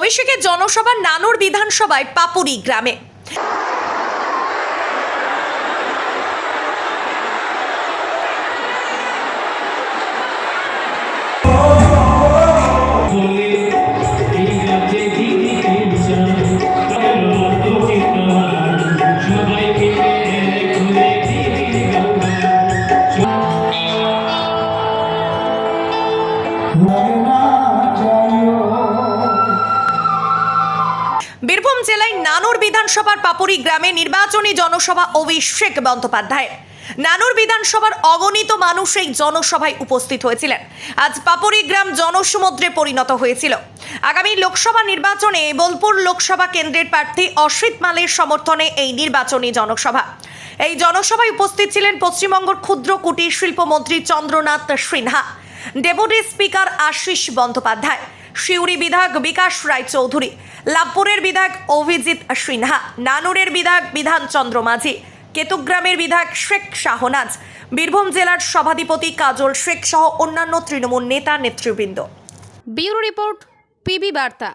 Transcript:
অভিষেকের জনসভা নানুর বিধানসভায় পাপুরি গ্রামে। বীরভূম জেলায় নানুর বিধানসভার পাপুরি গ্রামে নির্বাচনী জনসভা অভিষেক বন্দ্যোপাধ্যায়। নানুর বিধানসভার অগণিত মানুষ এই জনসভায় উপস্থিত হয়েছিলেন। আজ পাপুরি গ্রাম জনসমুদ্রে পরিণত হয়েছিল। আগামী লোকসভা নির্বাচনে বোলপুর লোকসভা কেন্দ্রের প্রার্থী অসিত মালের সমর্থনে এই নির্বাচনী জনসভা। এই জনসভায় উপস্থিত ছিলেন পশ্চিমবঙ্গের ক্ষুদ্র কুটির শিল্প মন্ত্রী চন্দ্রনাথ সিনহা, ডেপুটি স্পিকার আশিস বন্দ্যোপাধ্যায়, সিউড়ি বিধায়ক বিকাশ রায়চৌধুরী, লাভপুরের বিধায়ক অভিজিৎ সিনহা, নানুরের বিধায়ক বিধানচন্দ্র মাঝি, কেতুগ্রামের বিধায়ক শেখ শাহনাজ, বীরভূম জেলার সভাধিপতি কাজল শেখ সহ অন্যান্য তৃণমূল নেতা নেতৃবৃন্দ। ব্যুরো রিপোর্ট, পিবি বার্তা।